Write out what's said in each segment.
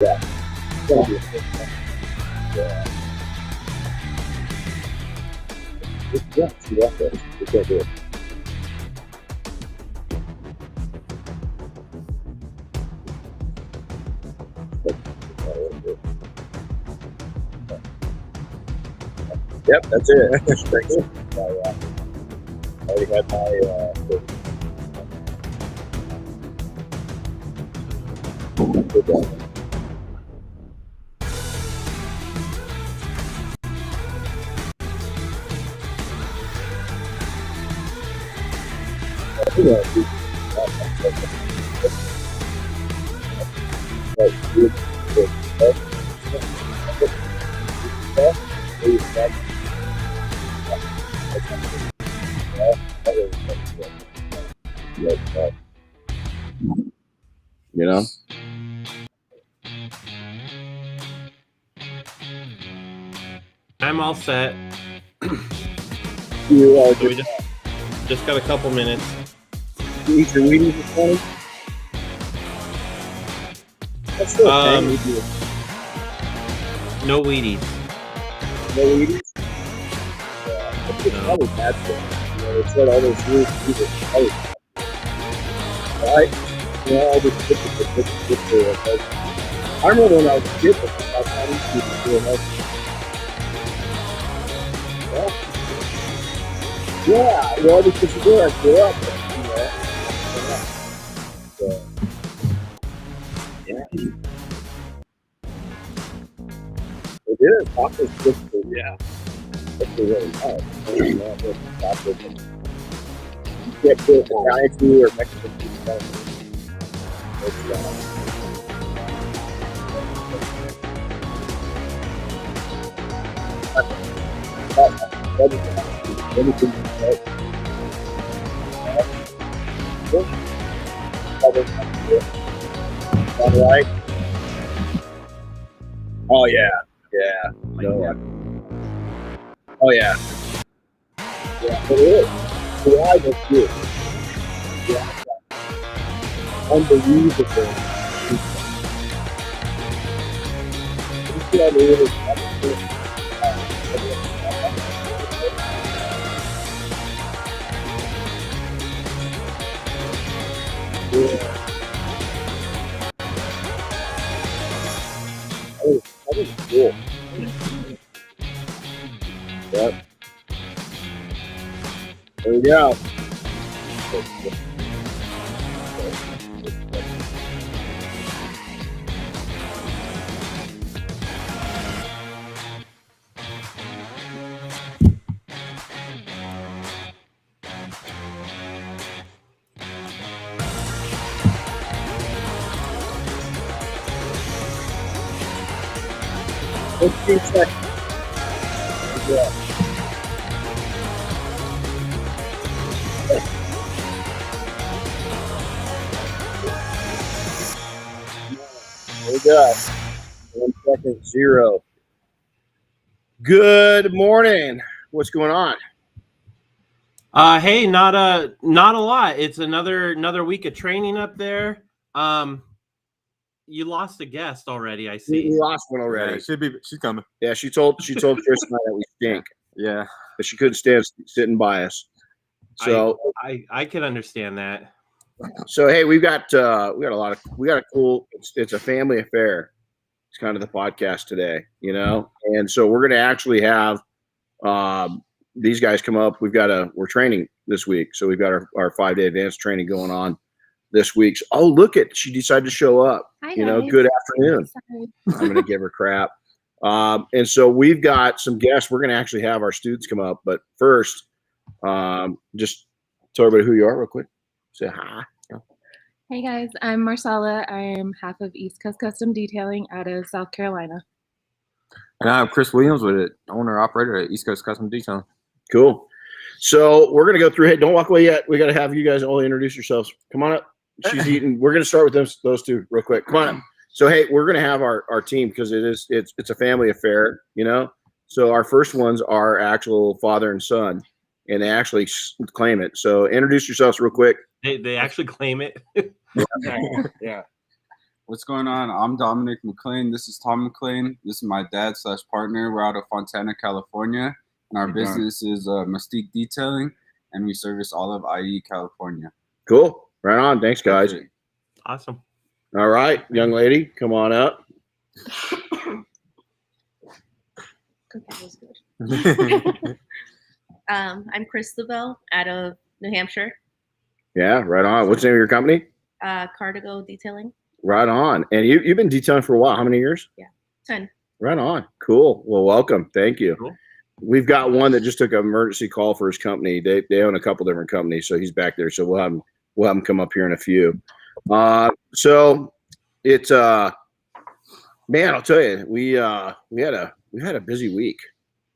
Yeah. Yeah. Yeah, she left it. We can't do it. Yep, that's it. Thanks. I already had my good job. You know? I'm all set. You So we just got a couple minutes. you eat your Wheaties this morning? That's still okay. No Wheaties. No Wheaties? Yeah, it's probably bad for you. You know, it's got all those rules. Probably bad. Right? You know, all this good. I remember when I was a kid, I was not eating Wheaties doing that. Yeah, well, because you do have to grow up, you know. So, yeah. It is. Tacos good for you. Yeah. That's really hard. You know, tacos. You can't put Italian food or Mexican food. Everything all right. Oh yeah, yeah. No. Oh yeah. Yeah, it is. Why was good? Yeah. Unbelievable. You see how they really that was cool. Yep. There we go. Let's see seconds. Yeah. There we go. 1 second, 0. Good morning. What's going on? Hey, not a lot. It's another week of training up there. You lost a guest already, I see. We lost one already. Yeah, she's coming. Yeah, she told Chris and I that we stink. Yeah. That she couldn't stand sitting by us. So I can understand that. So hey, we got a cool. It's a family affair. It's kind of the podcast today, you know, and so we're going to actually have these guys come up. We're training this week, so we've got our 5-day advanced training going on this week. So, oh, look she decided to show up. Hi, you know, guys. good afternoon. Sorry. I'm going to give her crap. And so we've got some guests. We're going to actually have our students come up, but first, just tell everybody who you are real quick. Say hi. Hey guys, I'm Marcella. I'm half of East Coast Custom Detailing out of South Carolina. And I'm Chris Williams, with it, owner operator at East Coast Custom Detailing. Cool. So we're gonna go through. Hey, don't walk away yet. We got to have you guys all introduce yourselves. Come on up. She's eating. We're gonna start with those two real quick. Come on up. So hey, we're gonna have our team because it's a family affair, you know. So our first ones are actual father and son, and they actually claim it. So introduce yourselves real quick. They actually claim it. Yeah. What's going on? I'm Dominic McLean. This is Tom McLean. This is my dad / partner. We're out of Fontana, California, and our business is Mystique Detailing, and we service all of IE, California. Cool. Right on. Thanks, guys. Awesome. All right, young lady, come on up. That was good. I'm Chris LaBelle out of New Hampshire. Yeah, right on. What's the name of your company? Cardigo Detailing. Right on. And you've been detailing for a while. How many years? 10. Right on. Cool. Well, welcome. Thank you. Cool. We've got one that just took an emergency call for his company. They own a couple different companies, so he's back there. So we'll have him come up here in a few. So it's man, I'll tell you, we had a busy week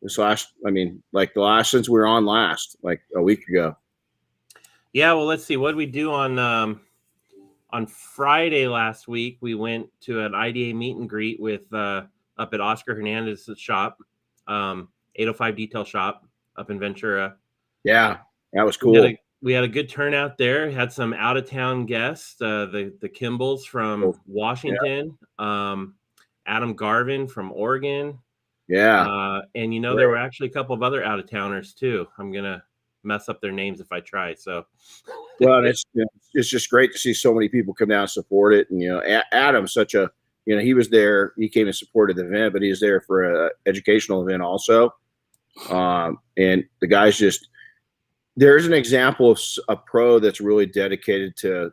this last. I mean, like the last since we were on last, like a week ago. Yeah. Well, let's see. What did we do on Friday last week? We went to an IDA meet and greet with up at Oscar Hernandez's shop, 805 Detail Shop up in Ventura. Yeah, that was cool. We had a good turnout there. Had some out of town guests, the Kimballs from Washington, Adam Garvin from Oregon. Yeah, and there were actually a couple of other out of towners too. I'm gonna mess up their names if I try. So, well, it's just great to see so many people come down and support it. And Adam's such a he was there. He came and supported the event, but he was there for an educational event also. And the guys just. There's an example of a pro that's really dedicated to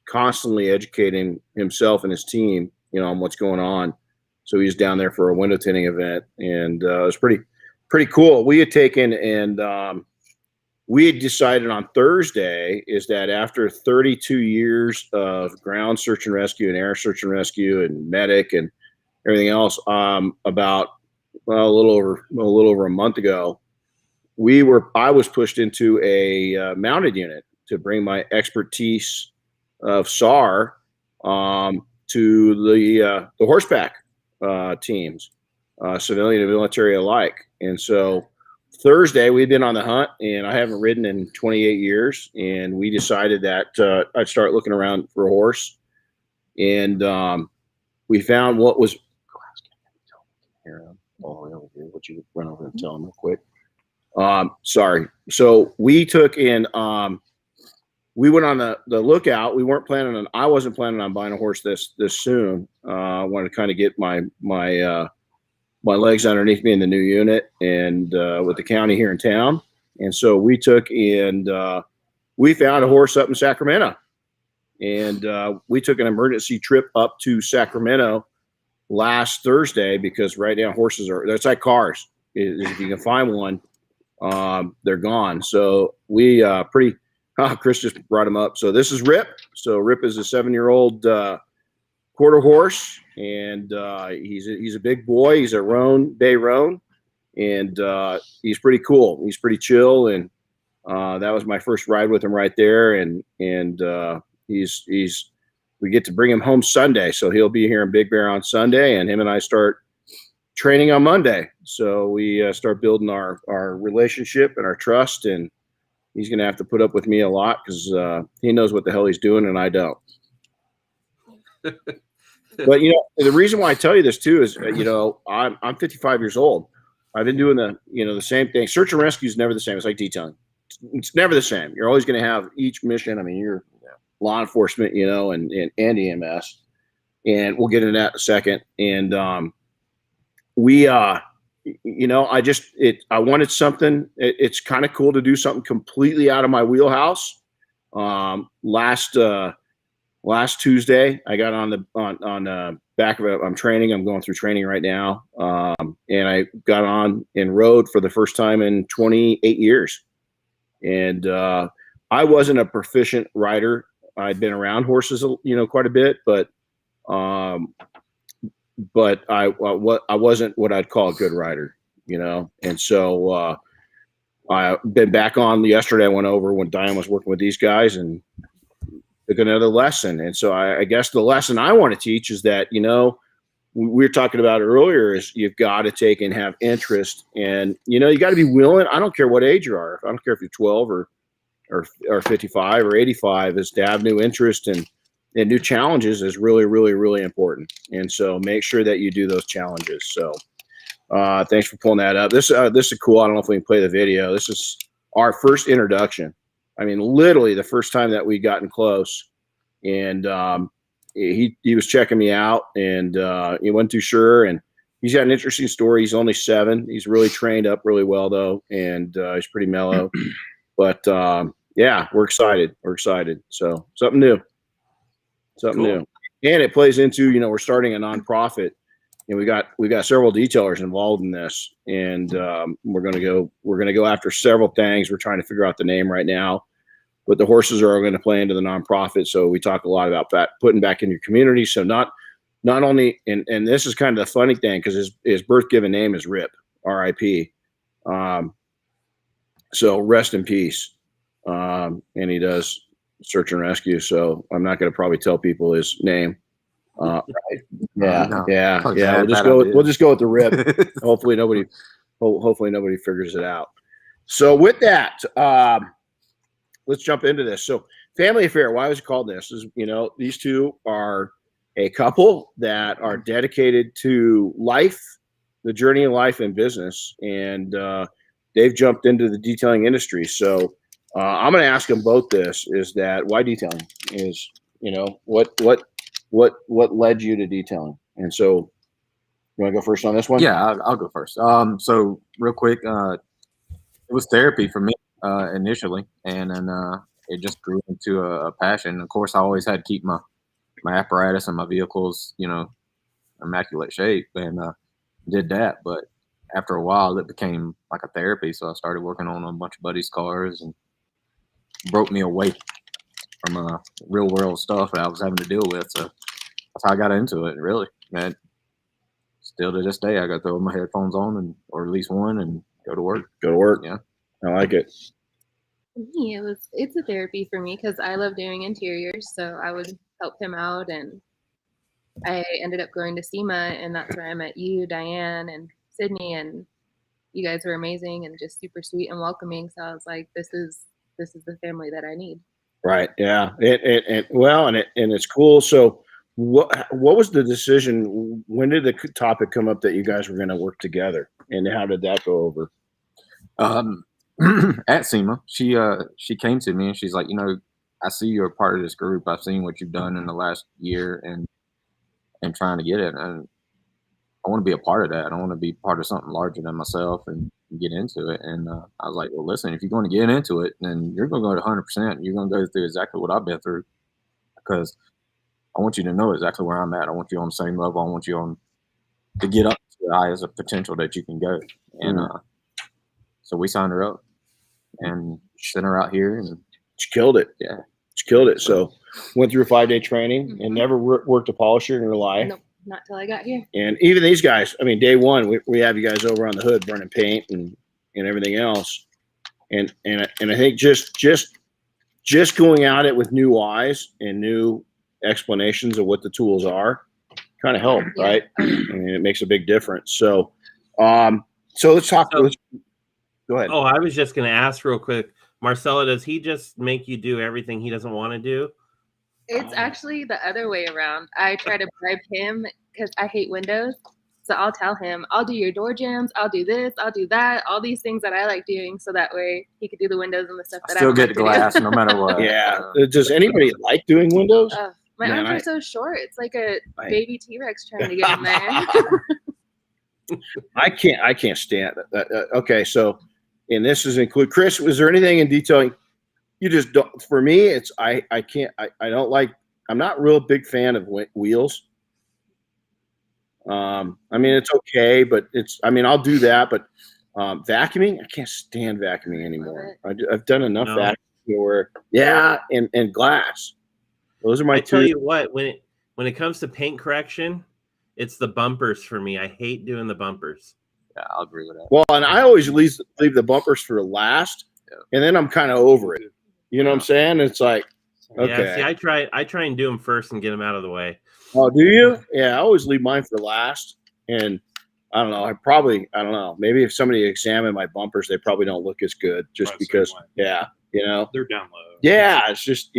constantly educating himself and his team, on what's going on. So he's down there for a window tinting event, and it was pretty cool. We had taken and we had decided on Thursday is that after 32 years of ground search and rescue and air search and rescue and medic and everything else, about a little over a month ago. I was pushed into a mounted unit to bring my expertise of SAR to the horseback teams, civilian and military alike. And so Thursday we'd been on the hunt, and I haven't ridden in 28 years. And we decided that I'd start looking around for a horse, and we found what was. Here, all the way over here. Would you run over and tell them real quick? Sorry. So we took in, we went on the lookout. I wasn't planning on buying a horse this soon. I wanted to kind of get my legs underneath me in the new unit and, with the county here in town. And so we took and, we found a horse up in Sacramento, and, we took an emergency trip up to Sacramento last Thursday because right now it's like cars. If you can find one, they're gone. So we Chris just brought him up. So this is Rip. So Rip is a 7-year-old quarter horse, and he's a big boy. He's a bay roan, and he's pretty cool. He's pretty chill, and that was my first ride with him right there. And we get to bring him home Sunday, so he'll be here in Big Bear on Sunday, and him and I start training on Monday. So we start building our relationship and our trust, and he's going to have to put up with me a lot because he knows what the hell he's doing and I don't. But the reason why I tell you this too is I'm 55 years old. I've been doing the same thing. Search and rescue is never the same. It's like detailing. It's never the same. You're always going to have each mission. I mean, you're law enforcement, and EMS, and we'll get into that in a second. And I wanted something. It's kind of cool to do something completely out of my wheelhouse. Last Tuesday, I got on the back of it. I'm training. I'm going through training right now. And I got on and rode for the first time in 28 years. And I wasn't a proficient rider. I'd been around horses, quite a bit, but I wasn't what I'd call a good rider, And so I've been back on yesterday. I went over when Diane was working with these guys and took another lesson. And so I guess the lesson I want to teach is that, we were talking about it earlier, is you've got to take and have interest, and, you got to be willing. I don't care what age you are. I don't care if you're 12 or 55 or 85, is to have new interest and new challenges is really, really, really important. And so make sure that you do those challenges. So thanks for pulling that up. This is cool. I don't know if we can play the video. This is our first introduction. I mean, literally the first time that we gotten close. And he was checking me out, and he wasn't too sure. And he's got an interesting story. He's only 7. He's really trained up really well, though, and he's pretty mellow. But yeah, we're excited. We're excited. So something new. Something new. And it plays into, we're starting a nonprofit, and we got several detailers involved in this, and we're gonna go after several things. We're trying to figure out the name right now, but the horses are going to play into the nonprofit. So we talk a lot about that, putting back in your community. So not only, and this is kind of the funny thing, because his birth given name is Rip, R.I.P. So rest in peace. And he does search and rescue. So I'm not going to probably tell people his name. Right. Yeah. We'll just go with the Rip. Hopefully nobody figures it out. So with that, let's jump into this. So family affair, why was it called this? Is, these two are a couple that are dedicated to life, the journey of life and business. And they've jumped into the detailing industry. So I'm going to ask them both this, is that why detailing is, what led you to detailing? And so you want to go first on this one? Yeah, I'll go first. So real quick, it was therapy for me initially, and then it just grew into a passion. Of course, I always had to keep my apparatus and my vehicles, immaculate shape, and did that. But after a while, it became like a therapy. So I started working on a bunch of buddies' cars, and broke me away from real world stuff that I was having to deal with. So that's how I got into it, really. And still to this day, I got to throw my headphones on, or at least one, and go to work. Yeah, I like it. For me, it's a therapy for me because I love doing interiors, so I would help him out, and I ended up going to SEMA, and that's where I met you, Diane, and Sydney, and you guys were amazing and just super sweet and welcoming. So I was like, this is the family that I need. Right. Yeah. And it's cool. So what was the decision? When did the topic come up that you guys were going to work together, and how did that go over? At SEMA, she came to me and she's like, I see you're a part of this group. I've seen what you've done in the last year and trying to get it. And I want to be a part of that. I want to be part of something larger than myself and get into it. And I was like, well, listen, if you're going to get into it, then you're going to go to 100%. You're going to go through exactly what I've been through, because I want you to know exactly where I'm at. I want you on the same level. I want you to get up to the highest of potential that you can go. And so we signed her up and sent her out here, and she killed it. Yeah, she killed it. So went through a 5-day training and never worked a polisher in her life. Nope, not till I got here. And even these guys, I mean, day one, we have you guys over on the hood burning paint and everything else. And I think just going at it with new eyes and new explanations of what the tools are kind of help, right? I mean, it makes a big difference. So, let's talk. Go ahead. Oh, I was just going to ask real quick, Marcella, does he just make you do everything he doesn't want to do? It's actually the other way around. I try to bribe him because I hate windows. So I'll tell him, I'll do your door jambs, I'll do this, I'll do that, all these things that I like doing, so that way he could do the windows and the stuff that I still don't get like glass to do. no matter what. Yeah. Does anybody like doing windows? My arms are so short. It's like a baby T-Rex trying to get in there. I can't stand that. Okay, so, and this is include Chris. Was there anything in detailing you just don't? For me, it's I can't. I don't like. I'm not real big fan of wheels. I mean, it's okay, but I'll do that. But vacuuming, I can't stand vacuuming anymore. I've done enough vacuuming where, and glass. Those are my two. I tell you what, when it comes to paint correction, it's the bumpers for me. I hate doing the bumpers. Yeah, I'll agree with that. Well, and I always leave the bumpers for last, and then I'm kind of over it. You know what I'm saying? It's like, okay. Yeah, see, I try and do them first and get them out of the way. Oh, do you? Yeah, I always leave mine for last. And I don't know. I don't know. Maybe if somebody examined my bumpers, they probably don't look as good just because, they're down low. Yeah, it's just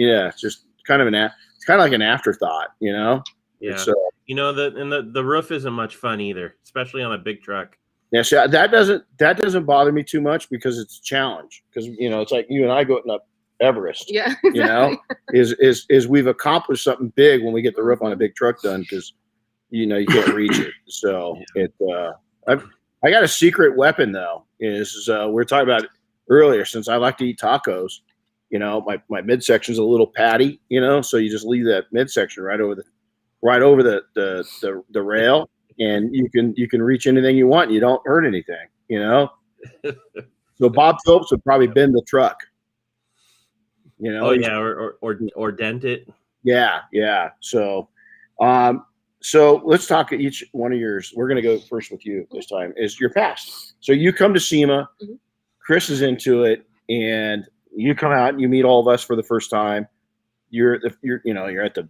kind of it's it's kind of like an afterthought, you know. Yeah. It's, the roof isn't much fun either, especially on a big truck. yeah, so that doesn't bother me too much because it's a challenge. Because it's like you and I going up Everest. Yeah, exactly. Is we've accomplished something big when we get the roof on a big truck done because you can't reach it. So I got a secret weapon though. We were talking about it earlier. Since I like to eat tacos, my midsection is a little patty. So you just leave that midsection right over the rail. And you can reach anything you want. And you don't hurt anything, So Bob Phillips would probably bend the truck, Oh yeah, or dent it. Yeah. So, so let's talk each one of yours. We're gonna go first with you this time. Is your past? So you come to SEMA, Chris is into it, and you come out and you meet all of us for the first time. You're at the.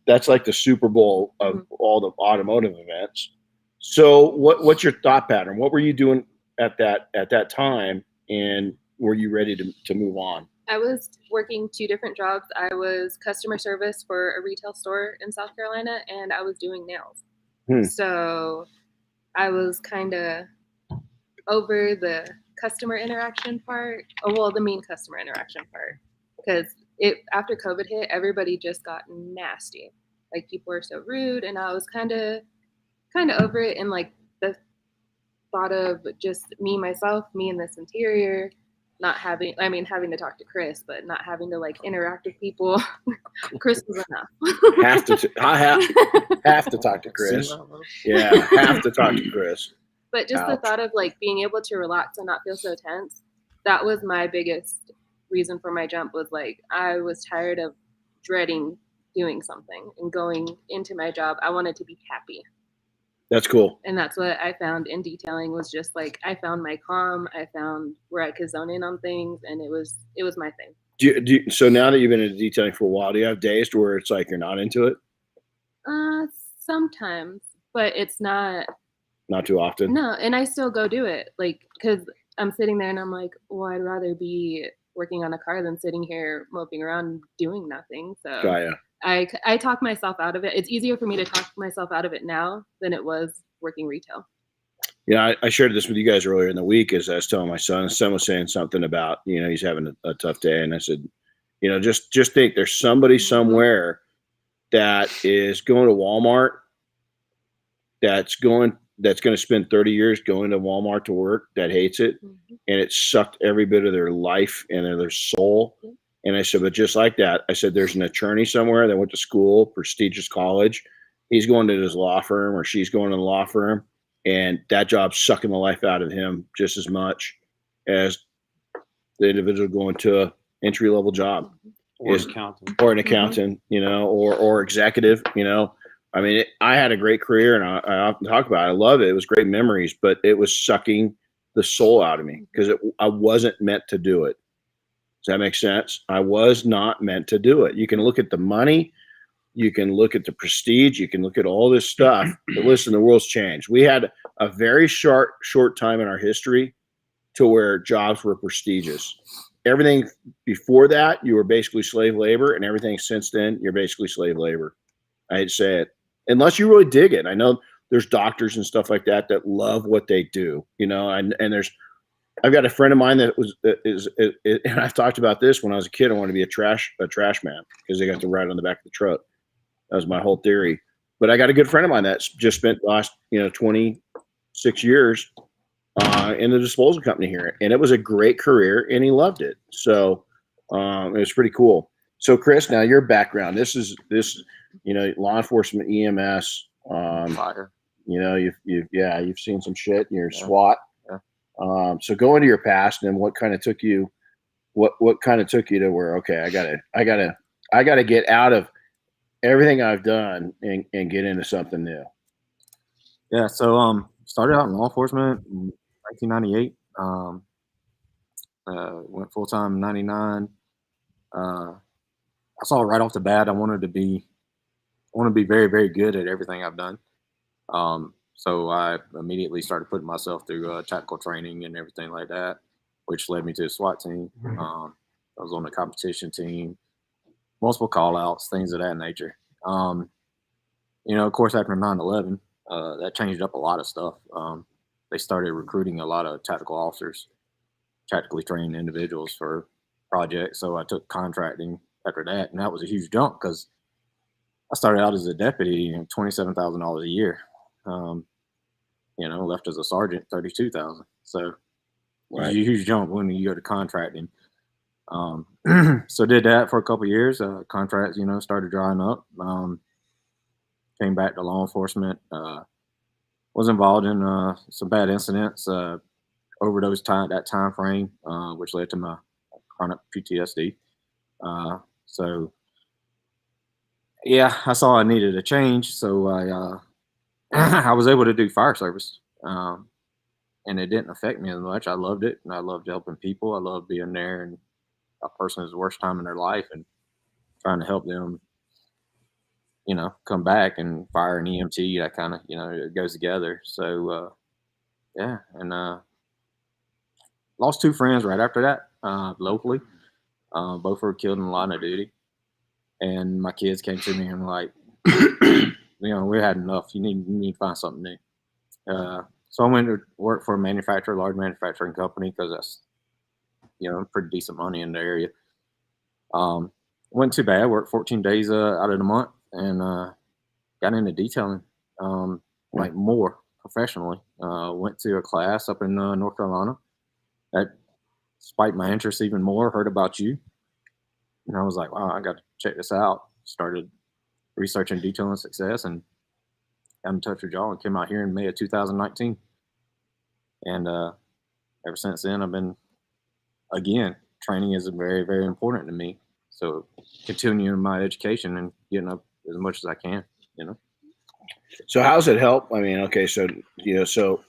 That's like the Super Bowl of all the automotive events. So what's your thought pattern? What were you doing at that time, and were you ready to move on? I was working 2 different jobs. I was customer service for a retail store in South Carolina, and I was doing nails. So I was kind of over the customer interaction part. The mean customer interaction part, because after COVID hit, everybody just got nasty. Like people were so rude, and I was kind of over it. And like the thought of just me in this interior, not having to talk to Chris, but not having to like interact with people. Chris was enough. I have to talk to Chris. Yeah, have to talk to Chris. But just the thought of like being able to relax and not feel so tense, that was my biggest reason for my jump. Was like I was tired of dreading doing something and going into my job. I wanted to be happy. That's cool. And that's what I found in detailing. Was just like I found my calm. I found where I could zone in on things, and it was my thing. So now that you've been into detailing for a while, do you have days where it's like you're not into it? Sometimes, but it's not too often. No, and I still go do it, like, because I'm sitting there and I'm like, well, I'd rather be working on a car than sitting here moping around doing nothing. So I talk myself out of it. It's easier for me to talk myself out of it now than it was working retail. Yeah, I shared this with you guys earlier in the week as I was telling my son. Son was saying something about, he's having a tough day. And I said, just think there's somebody somewhere that is going to Walmart that's going to spend 30 years going to Walmart to work, that hates it. And it sucked every bit of their life and their soul. And I said, but just like that, I said, there's an attorney somewhere that went to school, prestigious college. He's going to his law firm, or she's going to the law firm. And that job's sucking the life out of him just as much as the individual going to an entry-level job. Or an accountant, or executive, I had a great career, and I often talk about it. I love it. It was great memories, but it was sucking the soul out of me because I wasn't meant to do it. Does that make sense? I was not meant to do it. You can look at the money, you can look at the prestige, you can look at all this stuff. But listen, the world's changed. We had a very short time in our history to where jobs were prestigious. Everything before that, you were basically slave labor, and everything since then, you're basically slave labor. I hate to say it. Unless you really dig it. I know there's doctors and stuff like that love what they do, and I've got a friend of mine that is, and I've talked about this when I was a kid. I wanted to be a trash man because they got to ride on the back of the truck. That was my whole theory. But I got a good friend of mine that's just spent the last, 26 years in the disposal company here. And it was a great career, and he loved it. So it was pretty cool. So Chris, now your background, this law enforcement, EMS, Fire. You've seen some shit. You're SWAT. So go into your past, and what kind of took you, what kind of took you to where, okay, I gotta get out of everything I've done and get into something new. Yeah. So, started out in law enforcement in 1998. Went full time in 99. I saw right off the bat, I want to be very, very good at everything I've done. So I immediately started putting myself through tactical training and everything like that, which led me to the SWAT team. I was on the competition team. multiple call outs, things of that nature. Of course, after 9/11, that changed up a lot of stuff. They started recruiting a lot of tactical officers, tactically trained individuals for projects. So I took contracting after that, and that was a huge jump because I started out as a deputy, $27,000 a year. Left as a sergeant, $32,000. So Right. it's a huge jump when you go to contracting. So did that for a couple of years. Contracts, started drying up. Came back to law enforcement. Was involved in some bad incidents over that time frame, which led to my chronic PTSD. So yeah, I saw I needed a change, so I I was able to do fire service, and it didn't affect me as much. I loved it, and I loved helping people. I loved being there and a person's worst time in their life and trying to help them, come back. And fire and EMT, that kind of, it goes together. So yeah, and lost two friends right after that locally. Both were killed in the line of duty. And my kids came to me and were like, we had enough. You need to find something new. So I went to work for a large manufacturing company, because that's, pretty decent money in the area. Wasn't too bad. Worked 14 days out of the month, and got into detailing, like more professionally. Went to a class up in North Carolina. That spiked my interest even more. Heard about you, and I was like, wow, I got to check this out. Started researching detailing success and got in touch with y'all and came out here in May of 2019. And ever since then, I've been, again, training is very, very important to me. So continuing my education and getting up as much as I can, So how's it help? I mean, okay, so so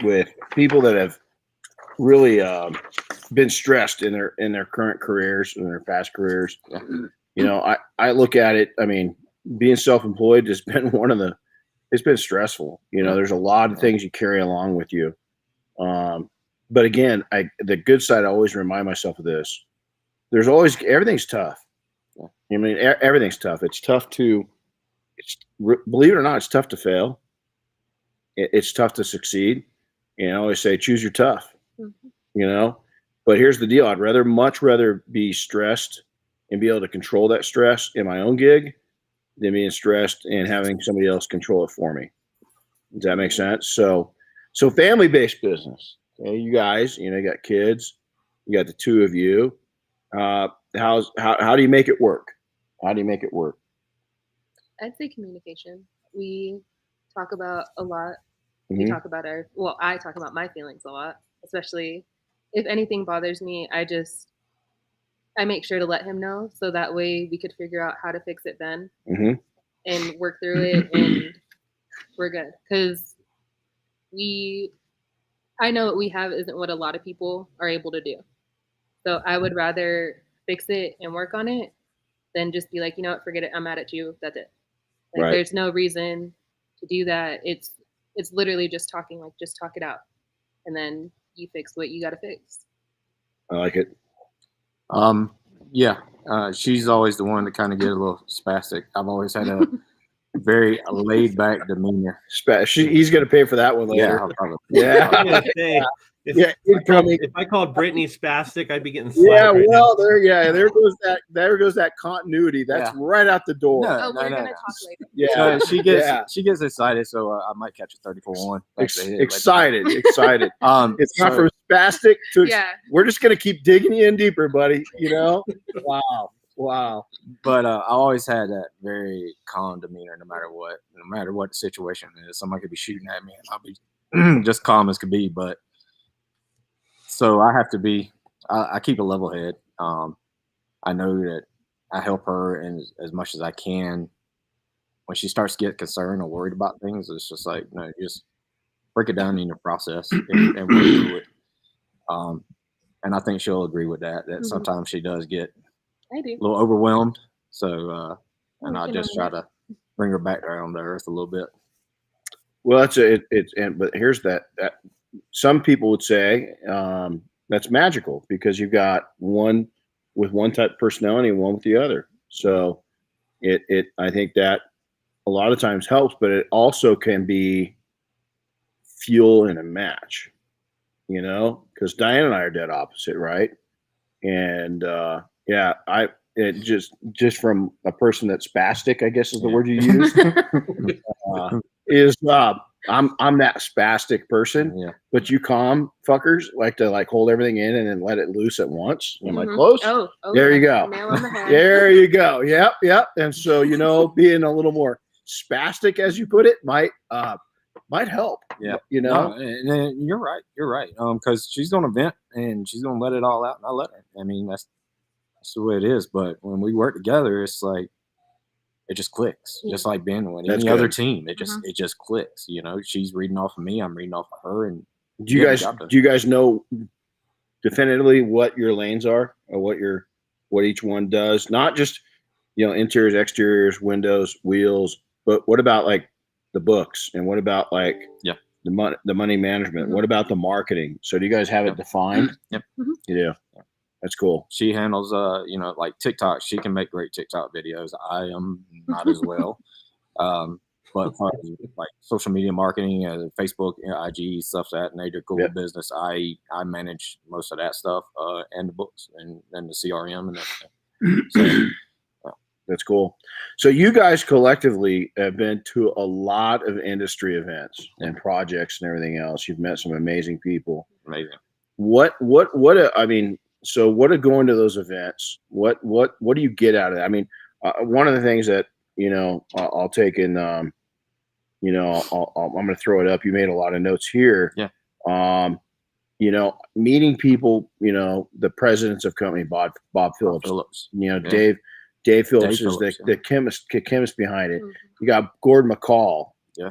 with people that have really been stressed in their current careers and their past careers, I look at it. I mean, being self-employed has been it's been stressful. There's a lot of things you carry along with you. But again, the good side, I always remind myself of this. Everything's tough. I mean, everything's tough. It's tough believe it or not, it's tough to fail. It's tough to succeed. I always say, choose your tough, but here's the deal. I'd much rather be stressed and be able to control that stress in my own gig than being stressed and having somebody else control it for me. Does that make sense? So family-based business. Okay, you guys, you got kids, you got the two of you. How do you make it work? How do you make it work? I'd say communication. We talk about a lot. Mhm. We talk about I talk about my feelings a lot, especially if anything bothers me. I make sure to let him know, so that way we could figure out how to fix it then Mhm. and work through it, and we're good. Because I know what we have isn't what a lot of people are able to do. So I would rather fix it and work on it than just be like, forget it. I'm mad at you. That's it. Like, Right. There's no reason to do that. It's literally just talking, like, just talk it out, and then you fix what you got to fix. I like it. Yeah. She's always the one to kind of get a little spastic. I've always had a very laid back demeanor. He's going to pay for that one later. Yeah, probably. Yeah. I was gonna say, if I called Brittany spastic, I'd be getting slapped. Yeah, right well, there goes that continuity. That's Yeah. right out the door. No. We're gonna talk later. Yeah, So she gets excited, so I might catch a 34-1. excited. It's not so- from spastic to. Yeah. We're just gonna keep digging you in deeper, buddy. Wow. But I always had that very calm demeanor, no matter what the situation is. Somebody could be shooting at me, and I'll be just calm as could be. But so I have to be. I keep a level head. I know that I help her as much as I can. When she starts to get concerned or worried about things, it's just like, no, just break it down in your process and work through it. And I think she'll agree with that. That sometimes she does get I do. a little overwhelmed. So, and I can just try to bring her back down to earth a little bit. Well, but here's that some people would say that's magical because you've got one with one type of personality and one with the other. So I think that a lot of times helps, but it also can be fuel in a match, because Diane and I are dead opposite, right? And it just from a person that's spastic, I guess is the word you use, is I'm that spastic person, but you calm fuckers like to hold everything in and then let it loose at once. And I'm like, close. Oh, there you go. Nail on the head. There you go. Yep. And so being a little more spastic, as you put it, might help. Yeah. No, and you're right. You're right. Because she's gonna vent and she's gonna let it all out, and I let her. I mean, that's the way it is. But when we work together, it's like it just clicks. Just like being with any other team, it just clicks. She's reading off of me, I'm reading off of her. And do you guys know definitively what your lanes are, or what each one does? Not just interiors, exteriors, windows, wheels, but what about the books, and what about the money management? What about the marketing? So do you guys have it defined? Yep. You do. That's cool. She handles like TikTok. She can make great TikTok videos. I am not as well. But like social media marketing, Facebook, IG, stuff that nature, Google business, I manage most of that stuff, and the books and the CRM and everything. So that's cool. So you guys collectively have been to a lot of industry events and projects and everything else. You've met some amazing people. Amazing. So what are going to those events? What do you get out of it? I mean, one of the things that, I'll take in, I'm going to throw it up. You made a lot of notes here. Yeah. Meeting people, the presidents of company, Bob Phillips. Dave Phillips is the chemist behind it. You got Gordon McCall. Yeah.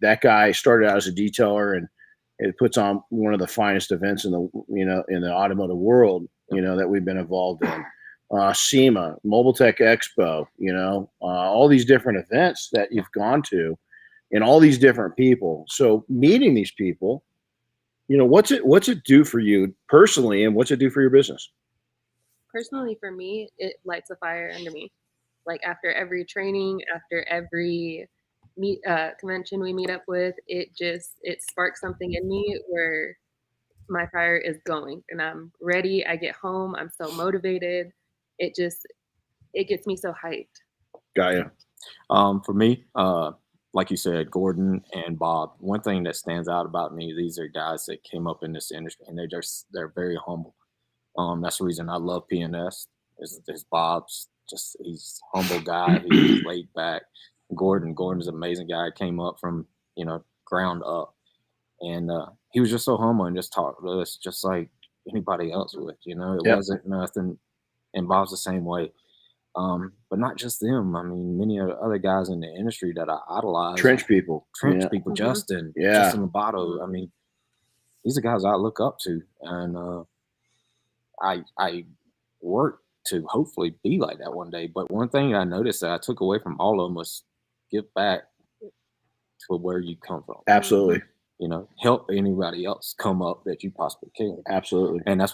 That guy started out as a detailer, and it puts on one of the finest events in the automotive world, that we've been involved in. SEMA, Mobile Tech Expo, all these different events that you've gone to, and all these different people. So meeting these people, what's it do for you personally, and what's it do for your business? Personally, for me, it lights a fire under me. Like after every training, after every convention we meet up with, it sparks something in me where my fire is going, and I'm ready. I get home, I'm so motivated. It gets me so hyped. Got you. For me, like you said, Gordon and Bob, one thing that stands out about me, these are guys that came up in this industry, and they're very humble. That's the reason I love PNS. Is Bob's he's a humble guy. He's laid back. Gordon's an amazing guy. Came up from ground up, and he was just so humble and just talked to us just like anybody else would. It wasn't nothing. And Bob's the same way. But not just them. I mean, many other guys in the industry that I idolize. Trench people, Justin, Justin Lobato. I mean, these are guys I look up to, and I work to hopefully be like that one day. But one thing I noticed that I took away from all of them was give back to where you come from. Absolutely. Help anybody else come up that you possibly can. Absolutely. And that's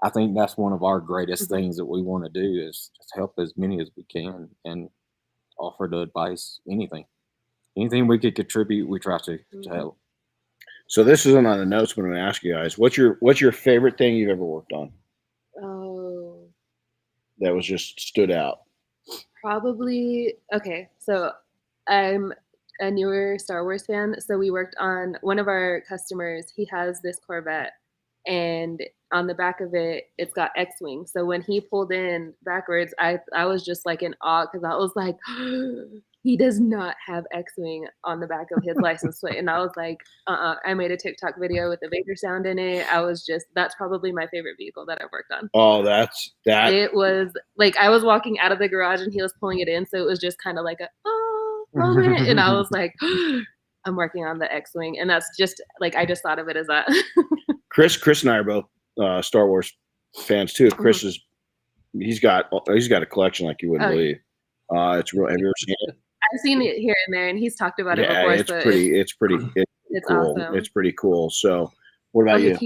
I think that's one of our greatest things that we want to do is just help as many as we can and offer the advice, anything we could contribute, we try to help. So this isn't on the notes, but I'm going to ask you guys, what's your favorite thing you've ever worked on? Oh, that was just stood out. Probably. Okay. So I'm a newer Star Wars fan. So we worked on one of our customers. He has this Corvette, and on the back of it, it's got X-Wing. So when he pulled in backwards, I was just like in awe, because I was like, he does not have X-Wing on the back of his license plate. And I was like, I made a TikTok video with the Vader sound in it. That's probably my favorite vehicle that I've worked on. Oh, that's that. It was like, I was walking out of the garage and he was pulling it in. So it was just kind of like a moment. And I was like, I'm working on the X-Wing. And that's just like, I just thought of it as that. Chris and I are both Star Wars fans too. Chris he's got a collection like you wouldn't believe. It's real. Have you ever seen it? I've seen it here and there, and he's talked about it before. It's pretty it's cool. awesome. It's pretty cool. So, what about you?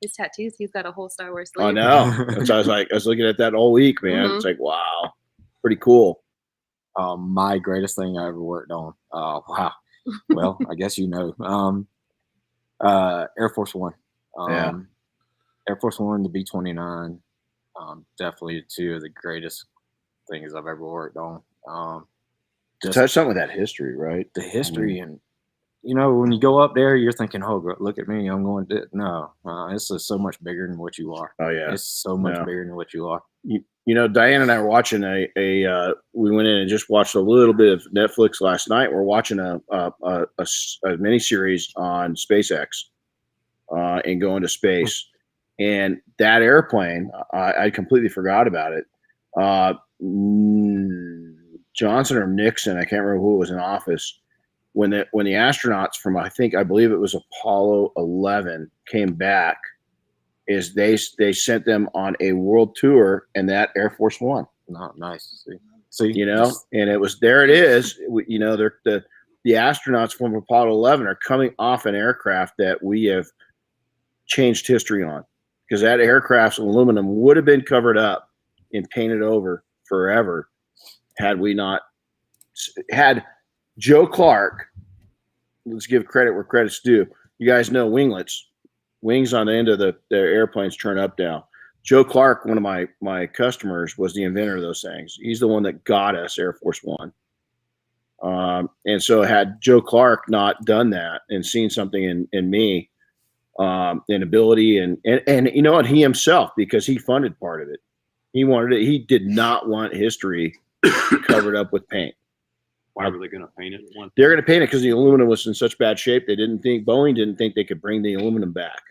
his tattoos. He's got a whole Star Wars I sleeve. know. That's I was looking at that all week, man. It's like, wow, pretty cool. My greatest thing I ever worked on. Wow. Well, I guess you know. Air Force One. Air Force One, the B-29. Definitely two of the greatest things I've ever worked on. To touch something with that history, right? The history, and when you go up there, you're thinking, "Oh, look at me, I'm going to." No, it's just so much bigger than what you are. Oh yeah, it's so much bigger than what you are. Diane and I were watching we went in and just watched a little bit of Netflix last night. We're watching a miniseries on SpaceX and going to space. And that airplane, I completely forgot about it. Johnson or Nixon, I can't remember who was in office when the astronauts from I believe it was Apollo 11 came back. Is they sent them on a world tour, and that Air Force One. Not nice to see. And it was there. It is. They're the astronauts from Apollo 11 are coming off an aircraft that we have changed history on, because that aircraft's aluminum would have been covered up and painted over forever had we not had Joe Clark. Let's give credit where credit's due. You guys know winglets. Wings on the end of the airplanes turn up down. Joe Clark, one of my customers, was the inventor of those things. He's the one that got us Air Force One. And so had Joe Clark not done that and seen something in me, in ability and you know what, he himself, because he funded part of it. He wanted it. He did not want history covered up with paint. Why were they going to paint it? They're going to paint it because the aluminum was in such bad shape. Boeing didn't think they could bring the aluminum back.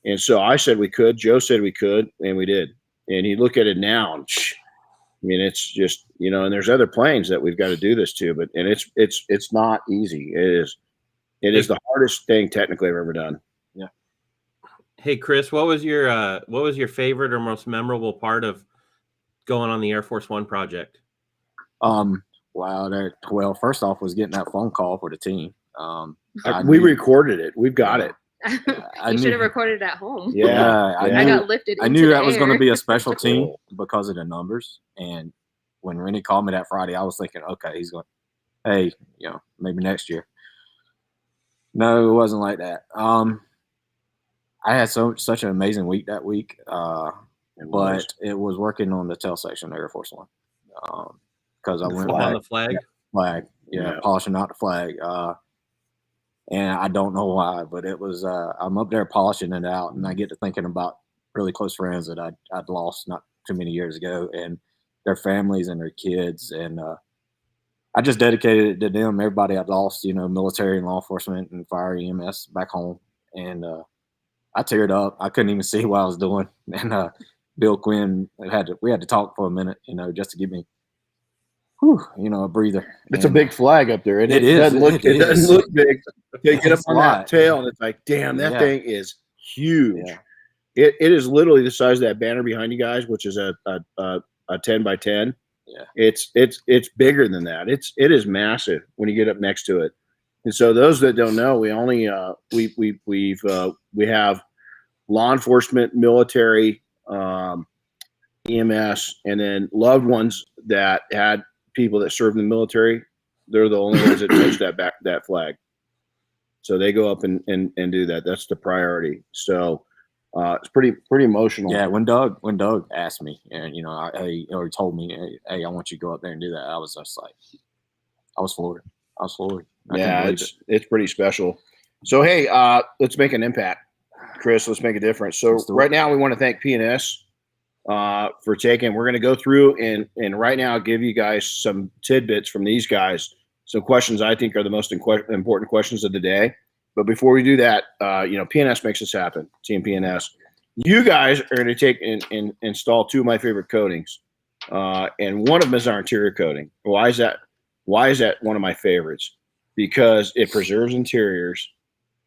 And so I said we could. Joe said we could, and we did. And you look at it now, and it's just, and there's other planes that we've got to do this to, but it's not easy. It is the hardest thing technically I've ever done. Yeah. Hey Chris, what was your favorite or most memorable part of going on the Air Force One project? Wow, well, first off was getting that phone call for the team. We recorded it. We've got it. You should have recorded it at home. Yeah, I got lifted. I knew that the was going to air. be a special team because of the numbers. And when Renny called me that Friday, I was thinking, okay, he's going, hey, maybe next year. No, it wasn't like that. I had such an amazing week that week, but it was working on the tail section of Air Force One. Because I went on the flag, polishing out the flag. And I don't know why, but it was. I'm up there polishing it out, and I get to thinking about really close friends that I'd lost not too many years ago, and their families and their kids, and I just dedicated it to them. Everybody I'd lost, military and law enforcement and fire EMS back home, and I teared up. I couldn't even see what I was doing, and Bill Quinn we had to talk for a minute, just to give me. A breather. It's a big flag up there. It is. It doesn't look big. They get up on that tail, and it's like, damn, that thing is huge. Yeah. It is literally the size of that banner behind you guys, which is a 10 by 10. Yeah. It's bigger than that. It is massive when you get up next to it. And so those that don't know, we only we have law enforcement, military, EMS, and then loved ones that had people that serve in the military. They're the only ones that touch that flag. So they go up and do that. That's the priority. So it's pretty emotional. Yeah. When Doug asked me, and he told me, hey, I want you to go up there and do that. I was just like, I was floored. Yeah, it's pretty special. So hey, let's make an impact, Chris. Let's make a difference. So right now we want to thank P&S for taking. We're going to go through and right now give you guys some tidbits from these guys, some questions I think are the most important questions of the day. But before we do that, P&S makes this happen. Team P&S. You guys are going to take and install two of my favorite coatings, and one of them is our interior coating. Why is that? Why is that one of my favorites? Because it preserves interiors,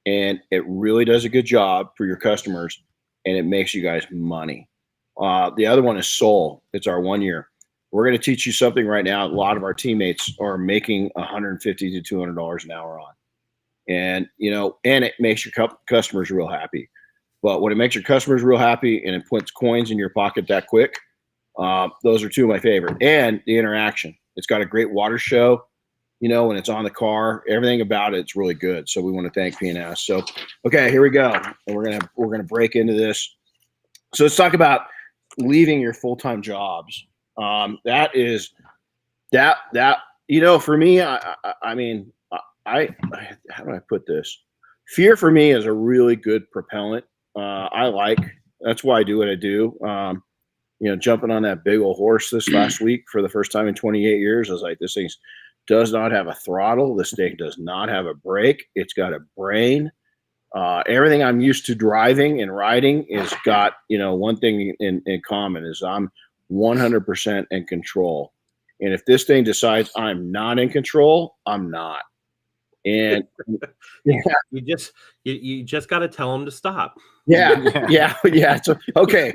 and it really does a good job for your customers, and it makes you guys money. The other one is Soul. It's our 1 year. We're going to teach you something right now. A lot of our teammates are making $150 to $200 an hour on, and and it makes your customers real happy. But when it makes your customers real happy and it puts coins in your pocket that quick, those are two of my favorite. And the interaction. It's got a great water show, you know, when it's on the car. Everything about it's really good. So we want to thank P&S. So, okay, here we go. And we're gonna break into this. So let's talk about leaving your full-time jobs. That is that you know, for me, I mean, how do I put this? Fear for me is a really good propellant. That's why I do what I do. You know, jumping on that big old horse this last week for the first time in 28 years, I was like, this thing does not have a throttle. This thing does not have a brake. It's got a brain. Everything I'm used to driving and riding is got, you know, one thing in common is I'm 100% in control. And if this thing decides I'm not in control, I'm not. And yeah, you just got to tell them to stop. Yeah. So, okay.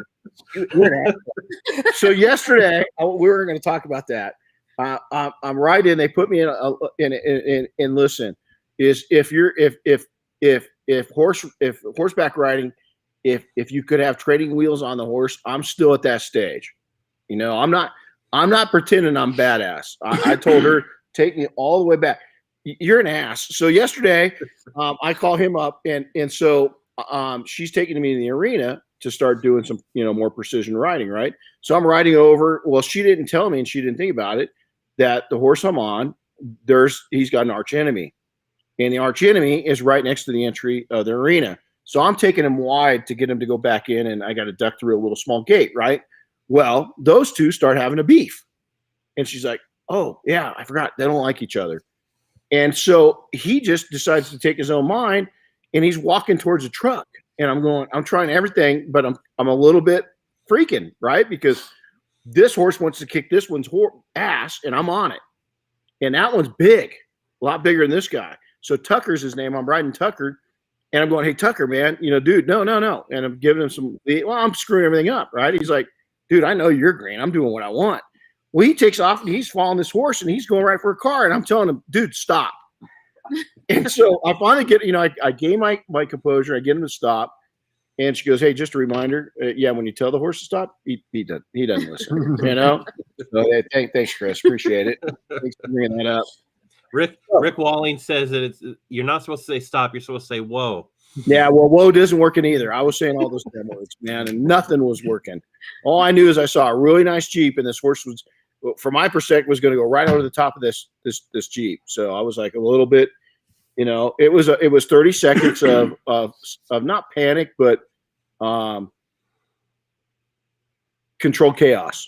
So yesterday we were going to talk about that. I'm riding. They put me in listen, is if horseback riding, if you could have training wheels on the horse, I'm still at that stage. You know, I'm not pretending I'm badass. I told her, take me all the way back. You're an ass. So yesterday, I call him up, and so she's taking me to the arena to start doing some, you know, more precision riding, right? So I'm riding over. Well, she didn't tell me, and she didn't think about it, that the horse I'm on, he's got an arch enemy, and the arch enemy is right next to the entry of the arena. So I'm taking him wide to get him to go back in, and I got to duck through a little small gate, right? Well, those two start having a beef, and she's like, "Oh yeah, I forgot they don't like each other." And so he just decides to take his own mind, and he's walking towards a truck. And I'm trying everything, but I'm a little bit freaking, right? Because this horse wants to kick this one's ass, and I'm on it. And that one's big, a lot bigger than this guy. So Tucker's his name. I'm riding Tucker, and I'm going, "Hey, Tucker, man, you know, dude, no. And I'm giving him I'm screwing everything up, right? He's like, "Dude, I know you're green. I'm doing what I want." Well, he takes off, and he's following this horse, and he's going right for a car. And I'm telling him, "Dude, stop." And so I finally get, you know, I gain my composure. I get him to stop. And she goes, "Hey, just a reminder. Yeah, when you tell the horse to stop, he doesn't listen." You know? So, hey, thanks, Chris. Appreciate it. Thanks for bringing that up. Rick Walling says that you're not supposed to say stop. You're supposed to say whoa. Yeah, well, whoa doesn't working either. I was saying all those damn words, man, and nothing was working. All I knew is I saw a really nice Jeep, and this horse was, from my perspective, was going to go right over the top of this Jeep. So I was like a little bit, you know, it was 30 seconds of not panic, but controlled chaos.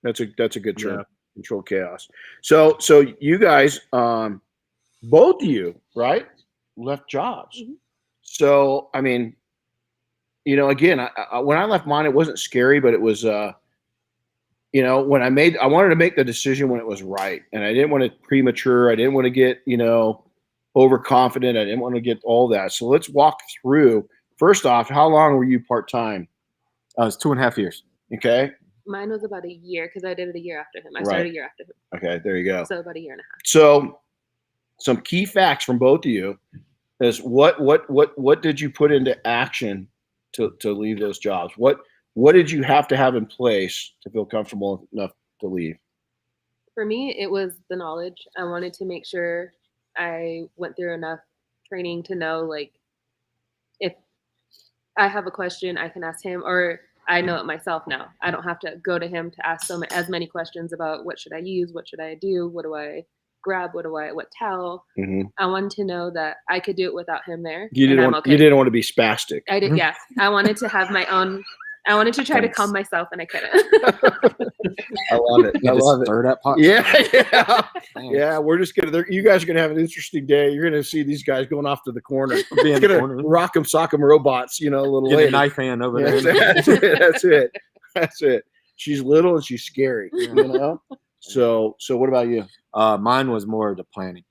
That's a good term. Yeah. Controlled chaos. So you guys, both of you, right, left jobs. Mm-hmm. So I mean, you know, again, when I left mine, it wasn't scary, but it was, you know, when I wanted to make the decision when it was right, and I didn't want to premature. I didn't want to get, you know, overconfident. I didn't want to get all that. So let's walk through. First off, how long were you part-time? It was 2.5 years. Okay. Mine was about a year because I did it a year after him. I started a year after him. Okay, there you go. So about a year and a half. So some key facts from both of you is what did you put into action to leave those jobs? What did you have to have in place to feel comfortable enough to leave? For me, it was the knowledge. I wanted to make sure I went through enough training to know, like, if I have a question, I can ask him, or I know it myself now. I don't have to go to him to ask as many questions about what should I use, what should I do, what do I grab, what towel. Mm-hmm. I wanted to know that I could do it without him there. You didn't want to be spastic. I did, yeah. I wanted to have my own. I wanted to try to calm myself, and I couldn't. I love it. I love it. Stir that pot. Yeah. We're just gonna. You guys are gonna have an interesting day. You're gonna see these guys going off to the corner. It's gonna rock 'em, sock 'em robots. You know, a little. Get a knife hand over there. That's it. She's little and she's scary. Yeah. You know. So what about you? Mine was more of the planning,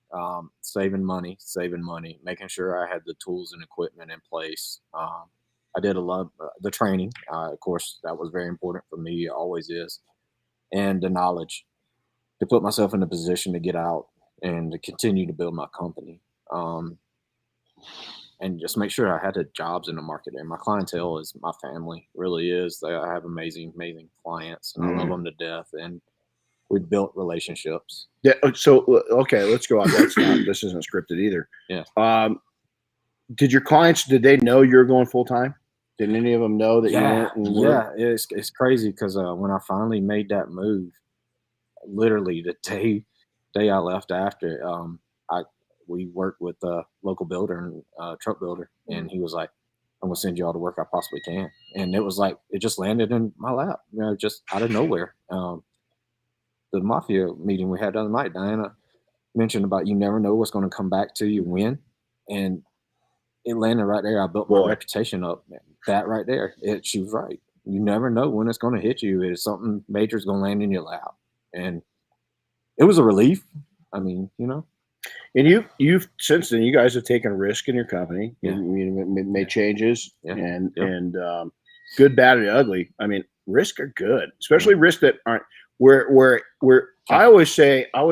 saving money, making sure I had the tools and equipment in place. I did a lot of the training. Of course, that was very important for me. It always is. And the knowledge to put myself in a position to get out and to continue to build my company. and just make sure I had the jobs in the market there. My clientele is my family, really is. I have amazing clients, and I love them to death. And we built relationships. Yeah. So okay, let's go on. This isn't scripted either. Yeah. Did your clients? Did they know you were going full time? Did any of them know that you went? Yeah, it's crazy because when I finally made that move, literally the day I left after, we worked with a local builder and truck builder, and he was like, "I'm gonna send you all the work I possibly can," and it was like it just landed in my lap, just out of nowhere. The mafia meeting we had the other night, Diana mentioned about you never know what's going to come back to you when, and it landed right there. I built my reputation up. That right there, she was right. You never know when it's going to hit you. It's something major is going to land in your lap, and it was a relief. I mean, And you've since then, you guys have taken a risk in your company. You made changes, and good, bad, and ugly. I mean, risks are good, especially risks that aren't where I always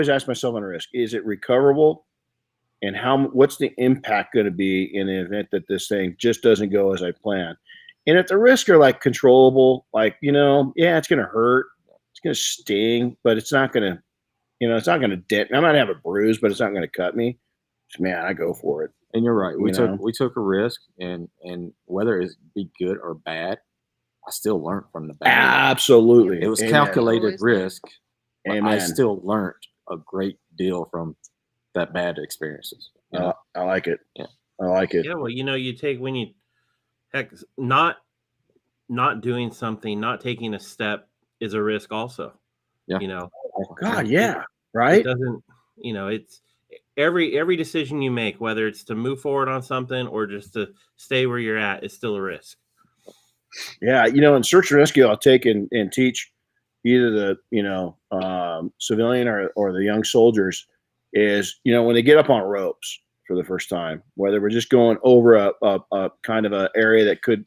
ask myself on a risk: is it recoverable, and what's the impact going to be in the event that this thing just doesn't go as I planned? And if the risks are like controllable, like it's going to hurt, it's going to sting, but it's not going to. It's not going to dent. I might have a bruise, but it's not going to cut me. Man, I go for it. And you're right. We took a risk, and whether it be good or bad, I still learned from the bad. Absolutely. It was calculated risk, but Amen. I still learned a great deal from that bad experiences. I like it. Yeah, I like it. Yeah, well, you take not doing something, not taking a step is a risk also. Yeah. Oh God, yeah. Right. It doesn't, it's every decision you make, whether it's to move forward on something or just to stay where you're at, is still a risk. Yeah. In search and rescue, I'll take and teach either the, civilian or the young soldiers is, when they get up on ropes for the first time, whether we're just going over a kind of a area that could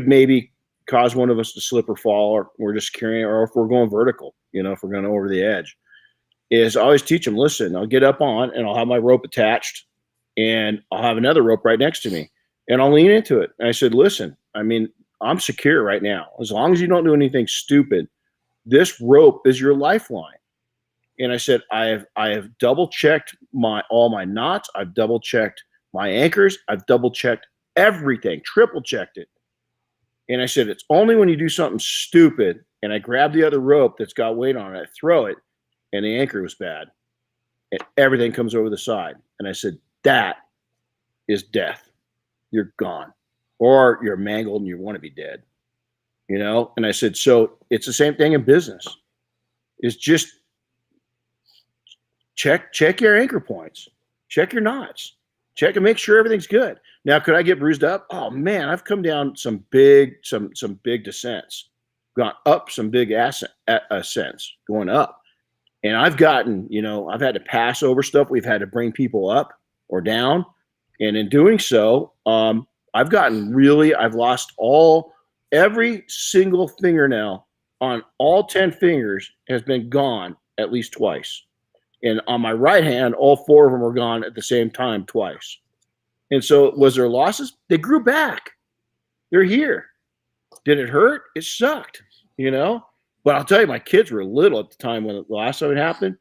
maybe cause one of us to slip or fall, or we're just carrying, or if we're going vertical, if we're going over the edge, is I always teach them, listen, I'll get up on and I'll have my rope attached and I'll have another rope right next to me and I'll lean into it. And I said, listen, I mean, I'm secure right now. As long as you don't do anything stupid, this rope is your lifeline. And I said, I have double checked all my knots. I've double checked my anchors. I've double checked everything, triple checked it. And I said, it's only when you do something stupid and I grab the other rope that's got weight on it, I throw it, and the anchor was bad. And everything comes over the side. And I said, that is death. You're gone. Or you're mangled and you want to be dead. And I said, so it's the same thing in business. It's just check your anchor points. Check your knots. Check and make sure everything's good. Now, could I get bruised up? Oh man, I've come down some big descents, gone up some big ascents, going up, and I've gotten, I've had to pass over stuff. We've had to bring people up or down, and in doing so, I've lost every single fingernail on all 10 fingers has been gone at least twice, and on my right hand, all 4 of them were gone at the same time twice. And so was there losses? They grew back. They're here. Did it hurt? It sucked, But I'll tell you, my kids were little at the time when the last time it happened.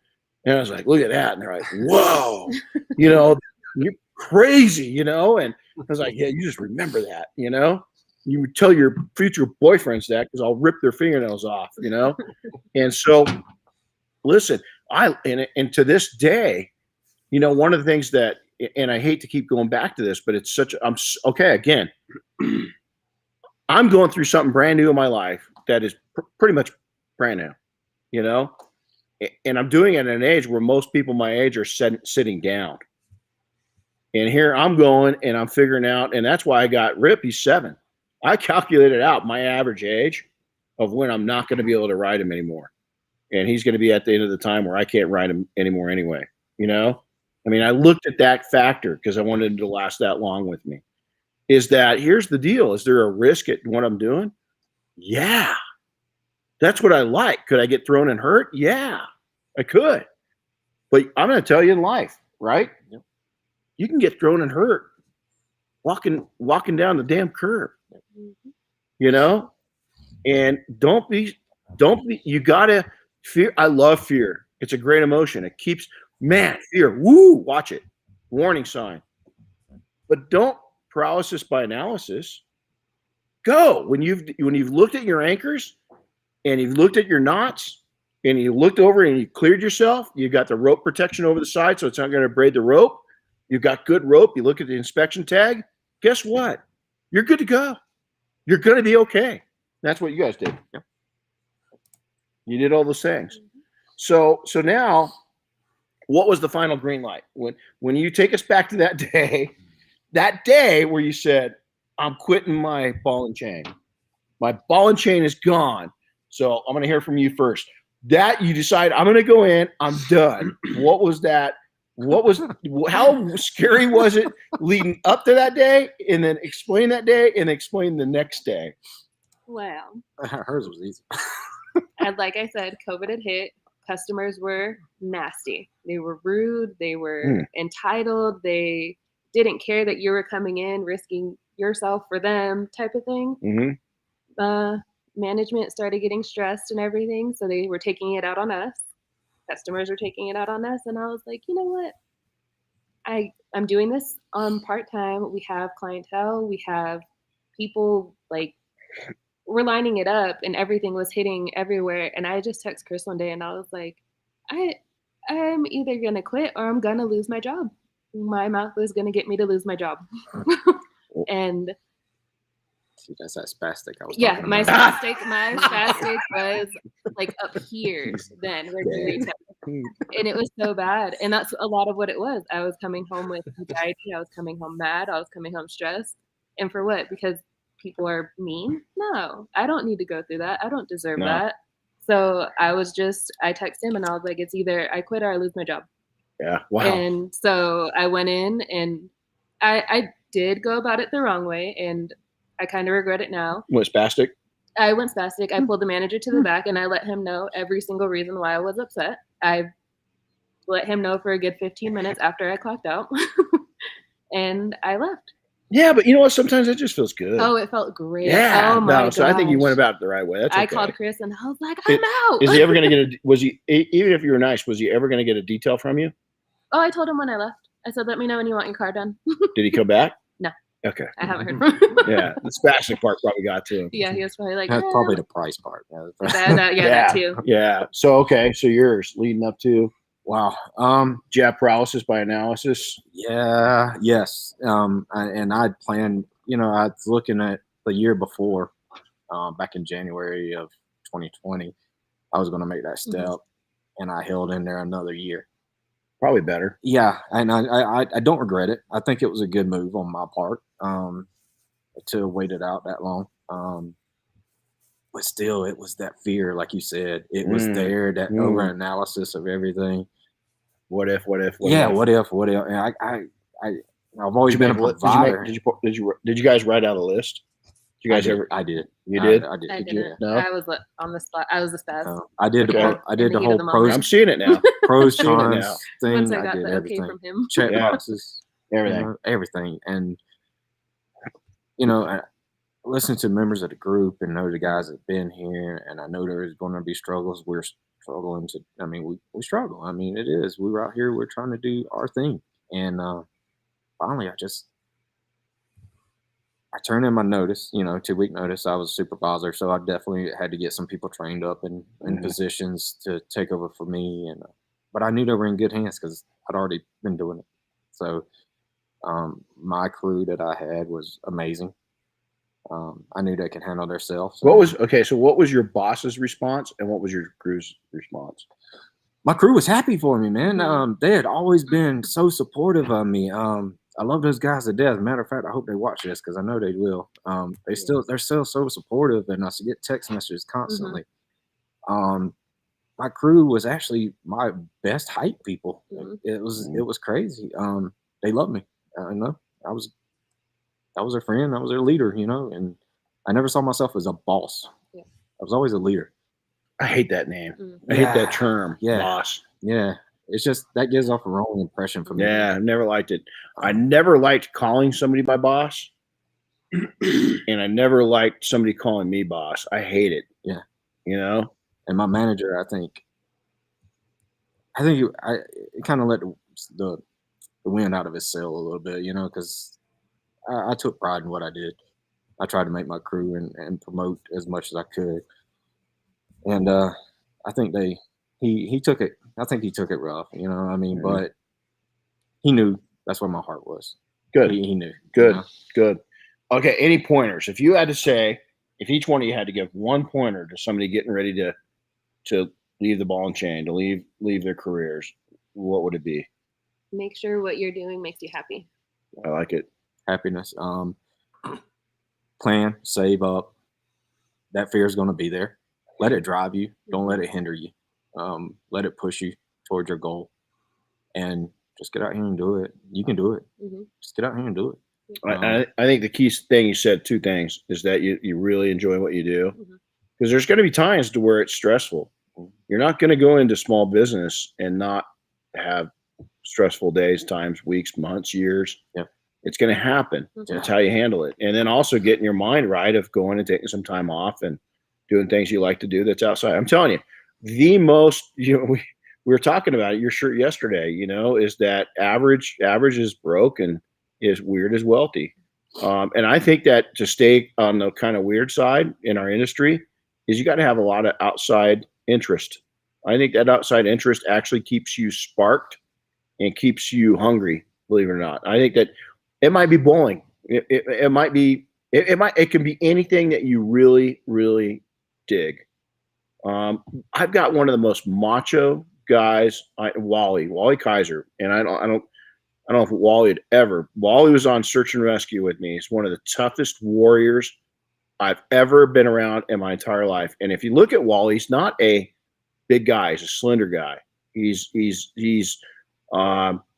And I was like, look at that. And they're like, whoa, you're crazy, And I was like, yeah, you just remember that, You would tell your future boyfriends that because I'll rip their fingernails off, And so, listen, and to this day, one of the things that, and I hate to keep going back to this, but it's again, I'm going through something brand new in my life that is pretty much brand new, and I'm doing it at an age where most people my age are sitting down. And here I'm going and I'm figuring out, and that's why I got Rip. He's 7. I calculated out my average age of when I'm not going to be able to ride him anymore. And he's going to be at the end of the time where I can't ride him anymore anyway, I mean, I looked at that factor because I wanted him to last that long with me. Is that, here's the deal. Is there a risk at what I'm doing? Yeah. That's what I like. Could I get thrown and hurt? Yeah, I could. But I'm going to tell you in life, right? You can get thrown and hurt. walking down the damn curb, Mhm. you know? And don't be, you gotta fear. I love fear. It's a great emotion. It keeps, man, fear. Woo, watch it. Warning sign. But don't paralysis by analysis. Go when you've looked at your anchors and you've looked at your knots and you looked over and you cleared yourself. You got the rope protection over the side, so it's not going to braid the rope. You've got good rope. You look at the inspection tag. Guess what? You're good to go. You're going to be okay. That's what you guys did. Yep. You did all those things. So now, what was the final green light? When you take us back to that day where you said, I'm quitting my ball and chain. My ball and chain is gone. So I'm going to hear from you first. That you decide, I'm going to go in, I'm done. What was that? How scary was it leading up to that day? And then explain that day and explain the next day. Well, Hers was easy. and like I said, COVID had hit. Customers were nasty. They were rude. They were entitled. They didn't care that you were coming in, risking yourself for them, type of thing. Mm-hmm. Management started getting stressed and everything, so they were taking it out on us. Customers were taking it out on us, and I was like, you know what? I'm doing this part-time. We have clientele. We have people, like, we're lining it up, and everything was hitting everywhere. And I just texted Chris one day, and I was like, I'm either going to quit or I'm going to lose my job. My mouth was going to get me to lose my job. And See, that's that spastic I was yeah, talking my about. spastic was like up here then, where the retail. And it was so bad. And that's a lot of what it was. I was coming home with anxiety. I was coming home mad. I was coming home stressed. And for what? Because people are mean? No, I don't need to go through that. I don't deserve that. So I texted him and I was like, it's either I quit or I lose my job. Yeah. Wow. And so I went in and I did go about it the wrong way. And I kind of regret it now. Went spastic? I went spastic. I pulled the manager to the back and I let him know every single reason why I was upset. I let him know for a good 15 minutes after I clocked out. And I left. Yeah, but you know what? Sometimes it just feels good. Oh, it felt great. Yeah. Oh my So I think you gosh. went about it the right way. That's okay. I called Chris and I was like, I'm out. Is he ever going to get even if you were nice, was he ever going to get a detail from you? Oh, I told him when I left. I said, let me know when you want your car done. Did he come back? No. Okay. I haven't heard from him. Yeah. The spastic part probably got to him. Yeah, he was probably like, That's probably the price part. that too. Yeah. So, okay. So yours leading up to, Wow. jab paralysis by analysis. Yeah. Yes. And I'd planned, I was looking at the year before, back in January of 2020, I was going to make that step, and I held in there another year. Probably better. Yeah, and I don't regret it. I think it was a good move on my part, to wait it out that long. But still, it was that fear, like you said. It was there, that over analysis of everything. What if? What if? And I've always been a provider. Did you guys write out a list? Did you guys ever? I did. You did? I did. I Did didn't. you? No? I was on the spot. I was the spaz. I did. Okay. I did the In the heat whole of the moment. I'm seeing it now. pros Seeing it cons now. thing. Once I I got did the okay everything. from him. Check Yeah. boxes. Everything. Everything. And I listen to members of the group and know the guys that have been here, and I know there's going to be struggles. We're struggling to. We struggle. It is. We were out here. We're trying to do our thing, and finally, I turned in my notice. 2-week notice. I was a supervisor, so I definitely had to get some people trained up in positions to take over for me. And but I knew they were in good hands because I'd already been doing it. So my crew that I had was amazing. I knew they could handle themselves. What was your boss's response and what was your crew's response? My crew was happy for me, man. They had always been so supportive of me. I love those guys to death. Matter of fact, I hope they watch this because I know they will. They're still so supportive, and I get text messages constantly. My crew was actually my best hype people. It was crazy. They loved me. I was their friend. I was their leader. And I never saw myself as a boss. I was always a leader. I hate that name. I hate that term, boss. Yeah. it's just that gives off a wrong impression for me. Yeah, I never liked it. I never liked calling somebody my boss, and I never liked somebody calling me boss. I hate it. Yeah. You know? And my manager, I think it kind of let the wind out of his sail a little bit, you know, because I took pride in what I did. I tried to make my crew and promote as much as I could. And I think he took it. I think he took it rough, you know what I mean? Mhm. But he knew that's where my heart was. Good. He knew. Good. You know? Good. Okay. Any pointers? If you had to say, if each one of you had to give one pointer to somebody getting ready to leave the ball and chain, to leave their careers, what would it be? Make sure what you're doing makes you happy. I like it. Happiness. Plan, save up. That fear is going to be there. Let it drive you. Don't let it hinder you. Let it push you towards your goal. And just get out here and do it. You can do it. Mm-hmm. Just get out here and do it. I think the key thing you said, two things, is that you really enjoy what you do, Mhm. because there's going to be times to where it's stressful. You're not going to go into small business and not have stressful days, times, weeks, months, years. Yeah. It's going to happen. Mhm. That's how you handle it. And then also getting your mind right of going and taking some time off and doing things you like to do that's outside. I'm telling you, the most, we were talking about it, your shirt yesterday, is that average is broke and is weird is wealthy. And I think that to stay on the kind of weird side in our industry is you got to have a lot of outside interest. I think that outside interest actually keeps you sparked and keeps you hungry, believe it or not. I think that it might be bowling. It might be, it can be anything that you really, really dig. I've got one of the most macho guys, Wally Kaiser, and I don't know if Wally was on search and rescue with me. He's one of the toughest warriors I've ever been around in my entire life. And if you look at Wally, he's not a big guy. He's a slender guy. He's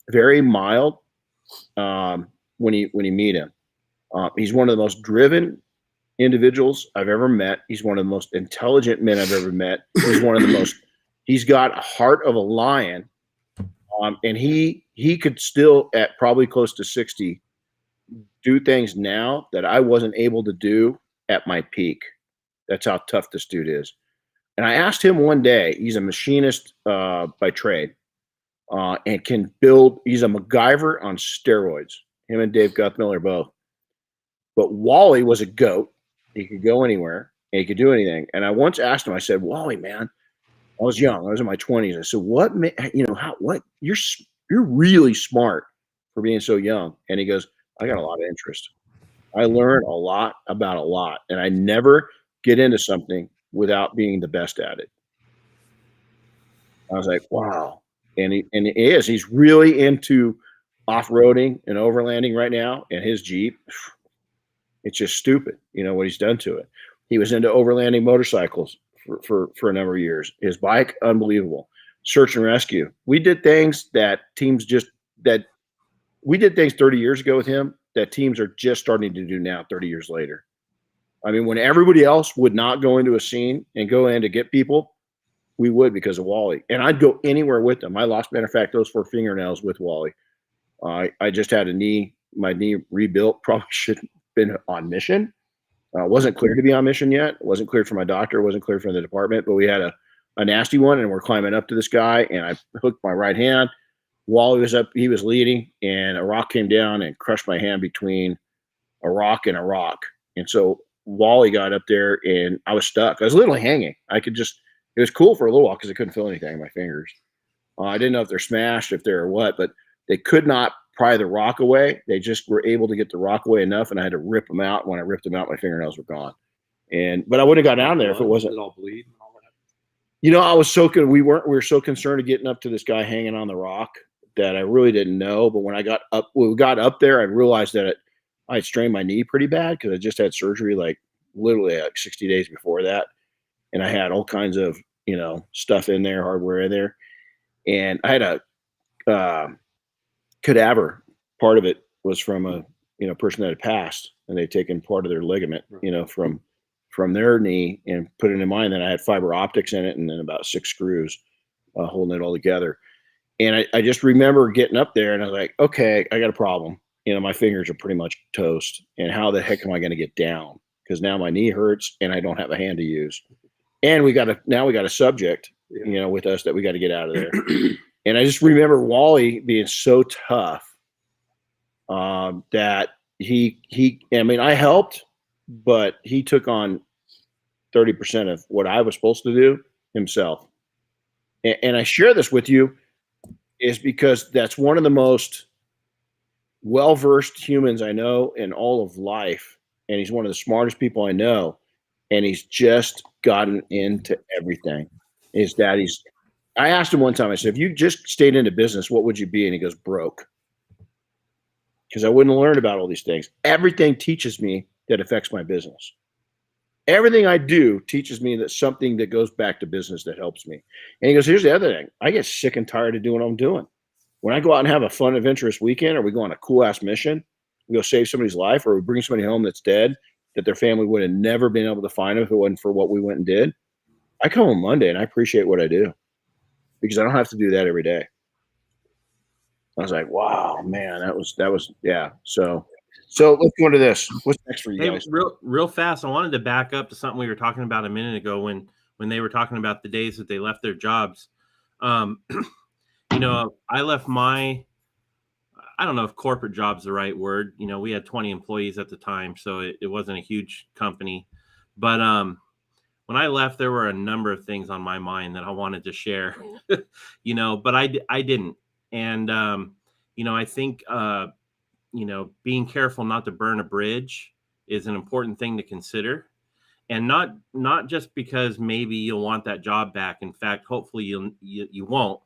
very mild when you meet him. He's one of the most driven individuals I've ever met. He's one of the most intelligent men I've ever met. He's got a heart of a lion. And he could still, at probably close to 60, do things now that I wasn't able to do at my peak. That's how tough this dude is. And I asked him one day, he's a machinist by trade, and can build. He's a MacGyver on steroids. Him and Dave Guthmiller both. But Wally was a goat. He could go anywhere and he could do anything. And I once asked him, I said, Wally, man, I was young. I was in my 20s. I said, what you're really smart for being so young. And he goes, I got a lot of interest. I learn a lot about a lot. And I never get into something without being the best at it. I was like, wow. And he's really into off-roading and overlanding right now. And his Jeep, it's just stupid, what he's done to it. He was into overlanding motorcycles for a number of years. His bike, unbelievable. Search and rescue. We did things that we did things 30 years ago with him that teams are just starting to do now, 30 years later. I mean, when everybody else would not go into a scene and go in to get people, we would because of Wally. And I'd go anywhere with them. I lost, matter of fact, those 4 fingernails with Wally. I just had my knee rebuilt. Probably shouldn't have been on mission. Wasn't cleared to be on mission yet. Wasn't cleared from my doctor. Wasn't cleared from the department. But we had a nasty one, and we're climbing up to this guy, and I hooked my right hand. Wally was up. He was leading, and a rock came down and crushed my hand between a rock and a rock. And so Wally got up there, and I was stuck. I was literally hanging. It was cool for a little while because I couldn't feel anything in my fingers. I didn't know if they're smashed, if they're what, but they could not pry the rock away. They just were able to get the rock away enough, and I had to rip them out. When I ripped them out, my fingernails were gone. But I wouldn't have got down there if it wasn't. Did it all bleed and all that? I was so good. We were so concerned of getting up to this guy hanging on the rock that I really didn't know. But when we got up there, I realized that I had strained my knee pretty bad because I just had surgery literally 60 days before that. And I had all kinds of, stuff in there, hardware in there. And I had a cadaver. Part of it was from a person that had passed, and they'd taken part of their ligament, from their knee and put it in mine. Then I had fiber optics in it, and then about 6 screws holding it all together. And I just remember getting up there and I was like, okay, I got a problem. My fingers are pretty much toast. And how the heck am I going to get down? Because now my knee hurts and I don't have a hand to use. And we got a subject, with us that we got to get out of there. And I just remember Wally being so tough that I helped, but he took on 30% of what I was supposed to do himself. And I share this with you is because that's one of the most well-versed humans I know in all of life. And he's one of the smartest people I know. And he's just gotten into everything. I asked him one time, I said, if you just stayed into business, what would you be? And he goes, broke. Because I wouldn't learn about all these things. Everything teaches me that affects my business. Everything I do teaches me that something that goes back to business that helps me. And he goes, here's the other thing. I get sick and tired of doing what I'm doing. When I go out and have a fun, adventurous weekend, or we go on a cool-ass mission, we go save somebody's life, or we bring somebody home that's dead, that their family would have never been able to find them if it wasn't for what we went and did. I come home Monday and I appreciate what I do because I don't have to do that every day. I was like, wow, man, that was, yeah. So let's go into this. What's next for you guys? Real fast. I wanted to back up to something we were talking about a minute ago when they were talking about the days that they left their jobs. I left I don't know if corporate job's the right word. We had 20 employees at the time, so it wasn't a huge company. But when I left, there were a number of things on my mind that I wanted to share, but I didn't. And, I think, being careful not to burn a bridge is an important thing to consider. And not just because maybe you'll want that job back. In fact, hopefully you won't,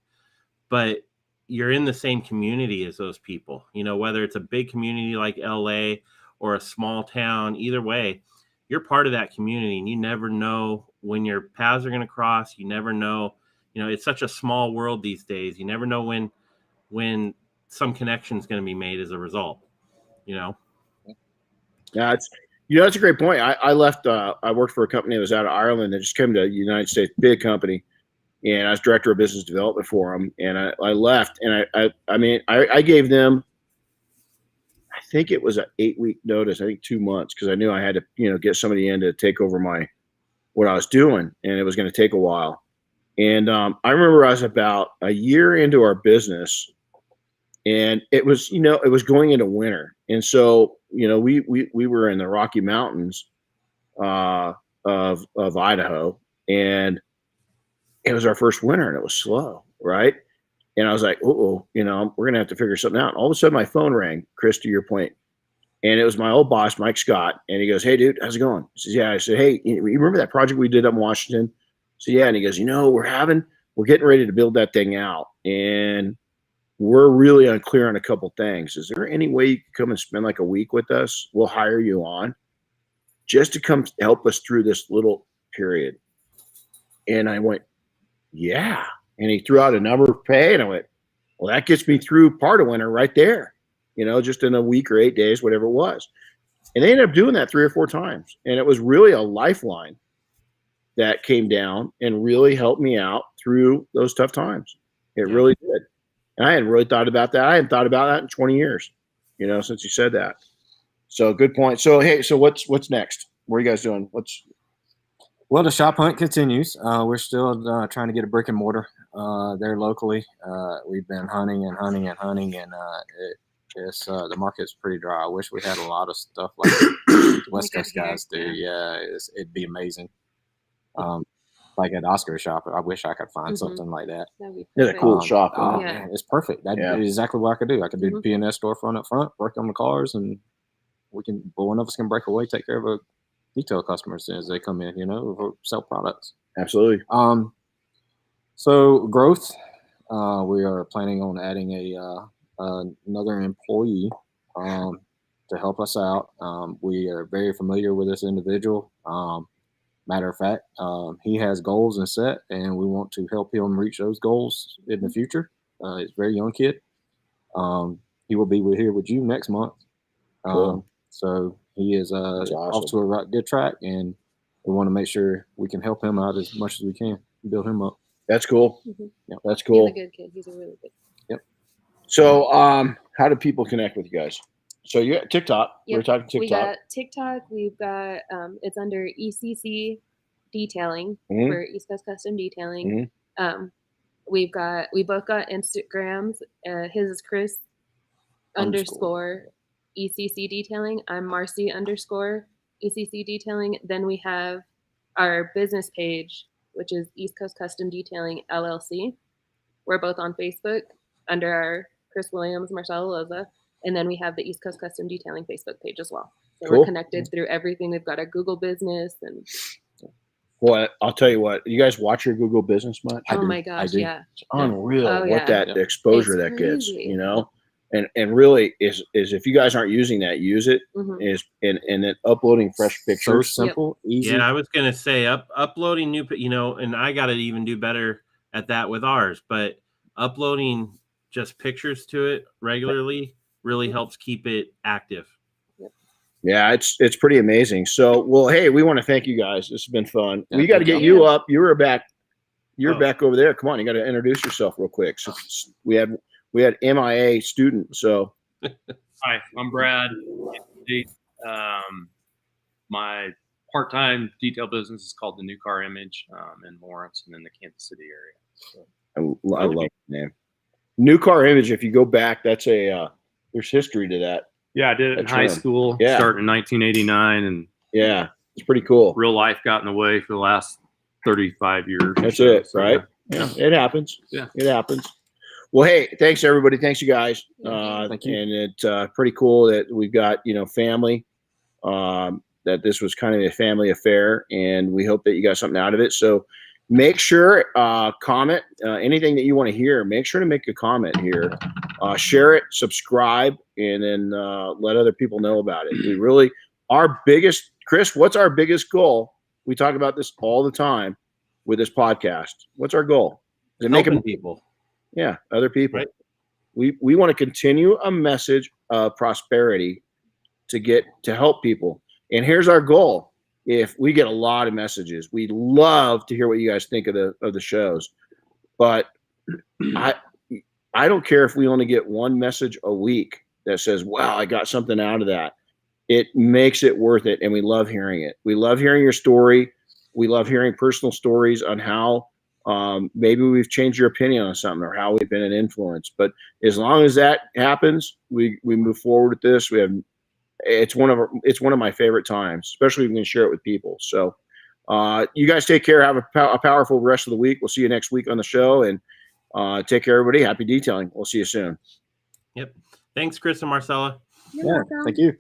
but you're in the same community as those people, whether it's a big community like LA or a small town, either way, you're part of that community and you never know when your paths are going to cross. You never know, it's such a small world these days. You never know when some connection is going to be made as a result, Yeah, that's a great point. I left, I worked for a company that was out of Ireland that just came to the United States, big company. And I was director of business development for them. And I left and I gave them, I think it was an 8-week notice, I think 2 months. Cause I knew I had to, get somebody in to take over what I was doing. And it was going to take a while. And I remember I was about a year into our business and it was, it was going into winter. And so, we were in the Rocky Mountains of Idaho, and it was our first winter and it was slow. Right. And I was like, we're going to have to figure something out. All of a sudden my phone rang, Chris, to your point. And it was my old boss, Mike Scott. And he goes, hey dude, how's it going? He says, yeah. I said, hey, you remember that project we did up in Washington? So yeah. And he goes, we're getting ready to build that thing out. And we're really unclear on a couple things. Is there any way you can come and spend like a week with us? We'll hire you on just to come help us through this little period. And I went, yeah. And he threw out a number of pay and I went, well, that gets me through part of winter right there, just in a week or 8 days, whatever it was. And they ended up doing that 3 or 4 times. And it was really a lifeline that came down and really helped me out through those tough times. It really did. And I hadn't really thought about that. I hadn't thought about that in 20 years, since you said that. So good point. So, hey, so what's next? What are you guys doing? Well, the shop hunt continues. We're still trying to get a brick and mortar there locally. We've been hunting, and it's the market's pretty dry. I wish we had a lot of stuff like the West Coast guys do. Yeah, it'd be amazing. Like at Oscar's shop, I wish I could find something like that. It's a cool shop. Oh, man, it's perfect. That's exactly what I could do. I could do the P&S storefront up front, work on the cars, and one of us can break away, take care of a detail customers as they come in, sell products. Absolutely. So growth, we are planning on adding another employee to help us out. We are very familiar with this individual. Matter of fact, he has goals and set, and we want to help him reach those goals in the future. He's a very young kid. He will be here with you next month. Cool. So he is awesome. Off to a good track, and we want to make sure we can help him out as much as we can, build him up. That's cool. Mm-hmm. Yeah. That's cool. He's a good kid. He's a really good kid. So, how do people connect with you guys? So you got TikTok. Yep. We're talking TikTok. We got TikTok. We've got it's under ECC Detailing Mhm. for East Coast Custom Detailing. We both got Instagrams. His is Chris _ ECC Detailing. I'm Marcy _ ECC Detailing. Then we have our business page, which is East Coast Custom Detailing LLC. We're both on Facebook under our Chris Williams Marcella Loza. And then we have the East Coast Custom Detailing Facebook page as well. So Cool. we're connected through everything. We've got a Google business and Well, I'll tell you what. You guys watch your Google business much? oh my gosh, yeah. It's unreal Oh, what yeah. that exposure It's that gets. crazy. You know, and really is if you guys aren't using that, use it. Mhm. And then uploading fresh So pictures. simple, easy. Yeah, I was gonna say uploading new, and I got to even do better at that with ours. But uploading just pictures to it regularly really helps keep it active. Yeah, it's pretty amazing. So, well, hey, we want to thank you guys. This has been fun. Yeah, We got to thank get you. you up. You're back over there. Come on, you got to introduce yourself real quick. So we had MIA student. So Hi, I'm Brad. My part-time detail business is called the New Car Image in Lawrence and in the Kansas City area. So, I love the name. New Car Image. If you go back, that's there's history to that. yeah, I did it in That's high right. school, Yeah. starting in 1989, and Yeah, it's pretty cool. real life got in the way for the last 35 years. or That's so, it, so, right? Yeah, it happens. Yeah. It happens. Well, hey, thanks everybody. Thanks you guys. Thank you. And it's pretty cool that we've got family. That this was kind of a family affair, and we hope that you got something out of it. So make sure comment anything that you want to hear. Make sure to make a comment here. Share it, subscribe, and then let other people know about it. We really Chris, what's our biggest goal? We talk about this all the time with this podcast. What's our goal? To make Helping people. Yeah, other people. Right. We want to continue a message of prosperity to help people. And here's our goal. If we get a lot of messages, we'd love to hear what you guys think of the shows. But I don't care if we only get one message a week that says, wow, I got something out of that. It makes it worth it, and we love hearing it. We love hearing your story. We love hearing personal stories on how maybe we've changed your opinion on something or how we've been an influence. But as long as that happens, we move forward with this. It's one of my favorite times, especially when we can share it with people. So you guys take care. Have a powerful rest of the week. We'll see you next week on the show, and take care, everybody. Happy detailing. We'll see you soon. Yep. Thanks, Chris and Marcella. You're Yeah, welcome. thank you.